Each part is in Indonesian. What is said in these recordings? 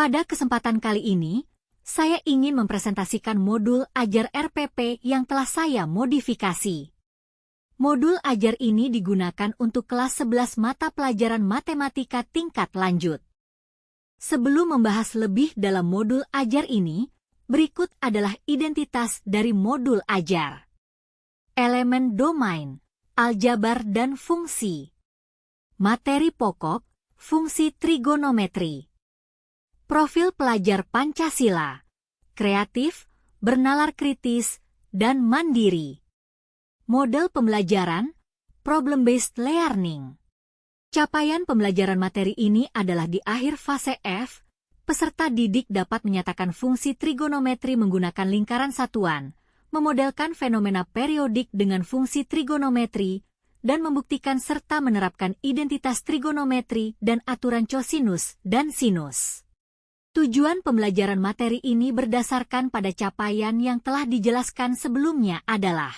Pada kesempatan kali ini, saya ingin mempresentasikan modul ajar RPP yang telah saya modifikasi. Modul ajar ini digunakan untuk kelas 11 mata pelajaran matematika tingkat lanjut. Sebelum membahas lebih dalam modul ajar ini, berikut adalah identitas dari modul ajar. Elemen domain, aljabar dan fungsi. Materi pokok, fungsi trigonometri. Profil pelajar Pancasila, kreatif, bernalar kritis, dan mandiri. Model pembelajaran, problem-based learning. Capaian pembelajaran materi ini adalah di akhir fase F, peserta didik dapat menyatakan fungsi trigonometri menggunakan lingkaran satuan, memodelkan fenomena periodik dengan fungsi trigonometri, dan membuktikan serta menerapkan identitas trigonometri dan aturan cosinus dan sinus. Tujuan pembelajaran materi ini berdasarkan pada capaian yang telah dijelaskan sebelumnya adalah: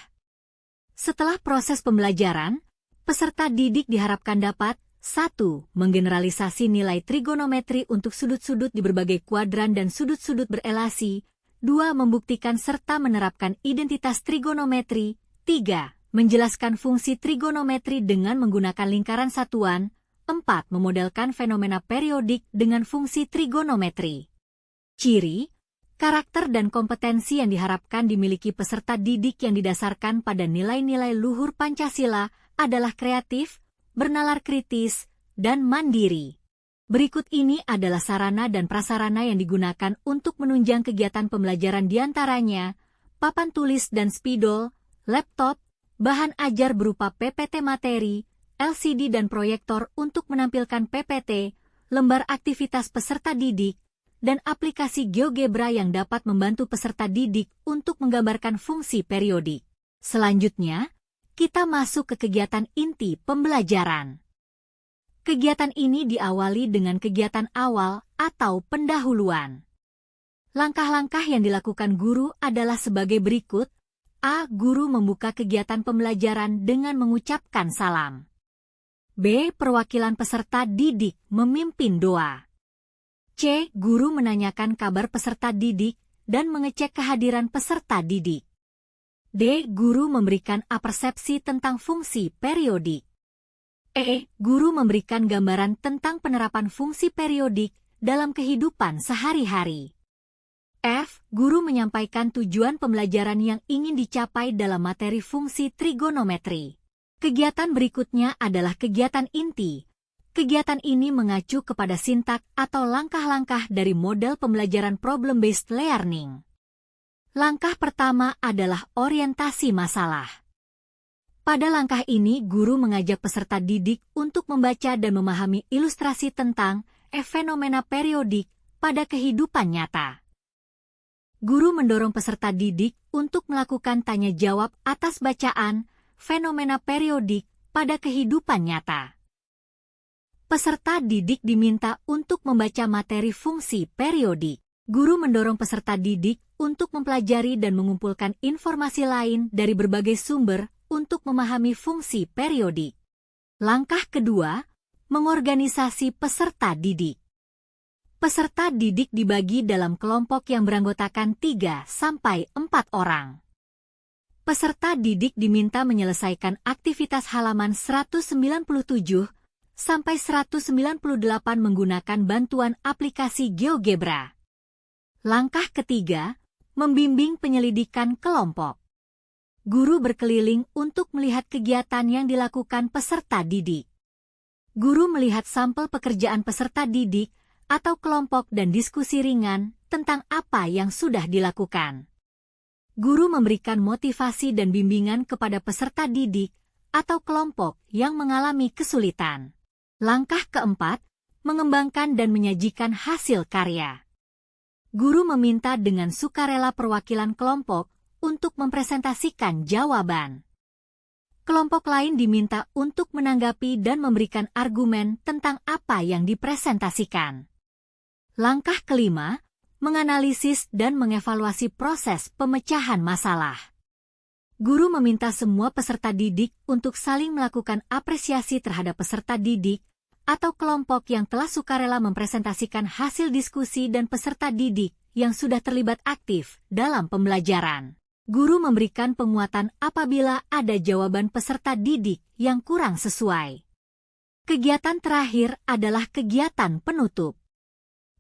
setelah proses pembelajaran, peserta didik diharapkan dapat 1. Menggeneralisasi nilai trigonometri untuk sudut-sudut di berbagai kuadran dan sudut-sudut berelasi. 2. Membuktikan serta menerapkan identitas trigonometri. 3. Menjelaskan fungsi trigonometri dengan menggunakan lingkaran satuan. 4. Memodelkan fenomena periodik dengan fungsi trigonometri. Ciri, karakter dan kompetensi yang diharapkan dimiliki peserta didik yang didasarkan pada nilai-nilai luhur Pancasila adalah kreatif, bernalar kritis, dan mandiri. Berikut ini adalah sarana dan prasarana yang digunakan untuk menunjang kegiatan pembelajaran diantaranya: papan tulis dan spidol, laptop, bahan ajar berupa PPT materi, LCD dan proyektor untuk menampilkan PPT, lembar aktivitas peserta didik, dan aplikasi GeoGebra yang dapat membantu peserta didik untuk menggambarkan fungsi periodik. Selanjutnya, kita masuk ke kegiatan inti pembelajaran. Kegiatan ini diawali dengan kegiatan awal atau pendahuluan. Langkah-langkah yang dilakukan guru adalah sebagai berikut. A. Guru membuka kegiatan pembelajaran dengan mengucapkan salam. B. Perwakilan peserta didik memimpin doa. C. Guru menanyakan kabar peserta didik dan mengecek kehadiran peserta didik. D. Guru memberikan apersepsi tentang fungsi periodik. E. Guru memberikan gambaran tentang penerapan fungsi periodik dalam kehidupan sehari-hari. F. Guru menyampaikan tujuan pembelajaran yang ingin dicapai dalam materi fungsi trigonometri. Kegiatan berikutnya adalah kegiatan inti. Kegiatan ini mengacu kepada sintak atau langkah-langkah dari model pembelajaran problem-based learning. Langkah pertama adalah orientasi masalah. Pada langkah ini, guru mengajak peserta didik untuk membaca dan memahami ilustrasi tentang fenomena periodik pada kehidupan nyata. Guru mendorong peserta didik untuk melakukan tanya jawab atas bacaan fenomena periodik pada kehidupan nyata. Peserta didik diminta untuk membaca materi fungsi periodik. Guru mendorong peserta didik untuk mempelajari dan mengumpulkan informasi lain dari berbagai sumber untuk memahami fungsi periodik. Langkah kedua, mengorganisasi peserta didik. Peserta didik dibagi dalam kelompok yang beranggotakan 3-4 orang. Peserta didik diminta menyelesaikan aktivitas halaman 197 sampai 198 menggunakan bantuan aplikasi GeoGebra. Langkah ketiga, membimbing penyelidikan kelompok. Guru berkeliling untuk melihat kegiatan yang dilakukan peserta didik. Guru melihat sampel pekerjaan peserta didik atau kelompok dan diskusi ringan tentang apa yang sudah dilakukan. Guru memberikan motivasi dan bimbingan kepada peserta didik atau kelompok yang mengalami kesulitan. Langkah keempat, mengembangkan dan menyajikan hasil karya. Guru meminta dengan sukarela perwakilan kelompok untuk mempresentasikan jawaban. Kelompok lain diminta untuk menanggapi dan memberikan argumen tentang apa yang dipresentasikan. Langkah kelima, menganalisis dan mengevaluasi proses pemecahan masalah. Guru meminta semua peserta didik untuk saling melakukan apresiasi terhadap peserta didik atau kelompok yang telah sukarela mempresentasikan hasil diskusi dan peserta didik yang sudah terlibat aktif dalam pembelajaran. Guru memberikan penguatan apabila ada jawaban peserta didik yang kurang sesuai. Kegiatan terakhir adalah kegiatan penutup.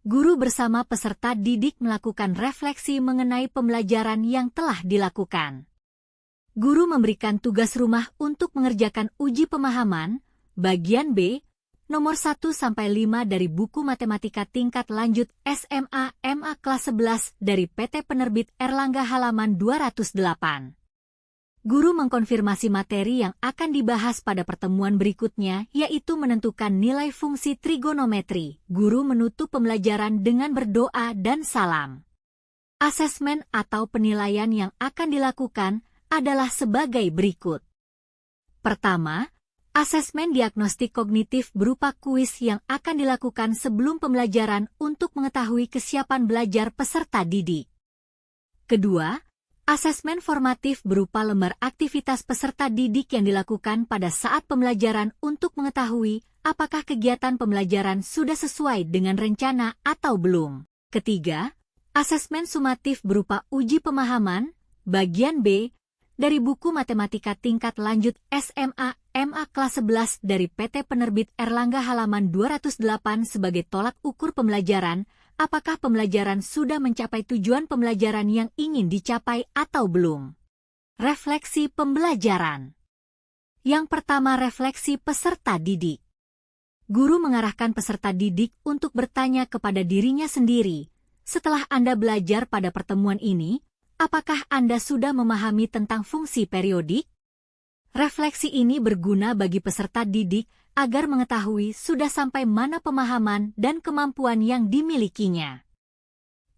Guru bersama peserta didik melakukan refleksi mengenai pembelajaran yang telah dilakukan. Guru memberikan tugas rumah untuk mengerjakan uji pemahaman, bagian B, nomor 1-5 dari buku Matematika Tingkat Lanjut SMA MA kelas 11 dari PT Penerbit Erlangga halaman 208. Guru mengkonfirmasi materi yang akan dibahas pada pertemuan berikutnya, yaitu menentukan nilai fungsi trigonometri. Guru menutup pembelajaran dengan berdoa dan salam. Asesmen atau penilaian yang akan dilakukan adalah sebagai berikut. Pertama, asesmen diagnostik kognitif berupa kuis yang akan dilakukan sebelum pembelajaran untuk mengetahui kesiapan belajar peserta didik. Kedua, asesmen formatif berupa lembar aktivitas peserta didik yang dilakukan pada saat pembelajaran untuk mengetahui apakah kegiatan pembelajaran sudah sesuai dengan rencana atau belum. Ketiga, asesmen sumatif berupa uji pemahaman, bagian B, dari buku Matematika Tingkat Lanjut SMA MA kelas 11 dari PT Penerbit Erlangga halaman 208 sebagai tolak ukur pembelajaran, apakah pembelajaran sudah mencapai tujuan pembelajaran yang ingin dicapai atau belum. Refleksi pembelajaran. Yang pertama, refleksi peserta didik. Guru mengarahkan peserta didik untuk bertanya kepada dirinya sendiri, setelah Anda belajar pada pertemuan ini, apakah Anda sudah memahami tentang fungsi periodik? Refleksi ini berguna bagi peserta didik agar mengetahui sudah sampai mana pemahaman dan kemampuan yang dimilikinya.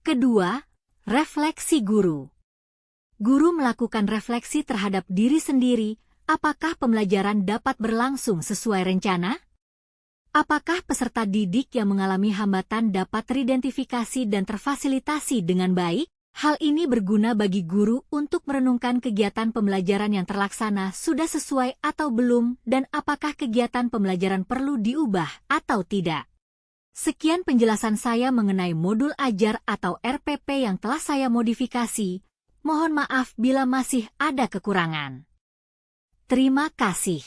Kedua, refleksi guru. Guru melakukan refleksi terhadap diri sendiri, apakah pembelajaran dapat berlangsung sesuai rencana? Apakah peserta didik yang mengalami hambatan dapat teridentifikasi dan terfasilitasi dengan baik? Hal ini berguna bagi guru untuk merenungkan kegiatan pembelajaran yang terlaksana sudah sesuai atau belum dan apakah kegiatan pembelajaran perlu diubah atau tidak. Sekian penjelasan saya mengenai modul ajar atau RPP yang telah saya modifikasi. Mohon maaf bila masih ada kekurangan. Terima kasih.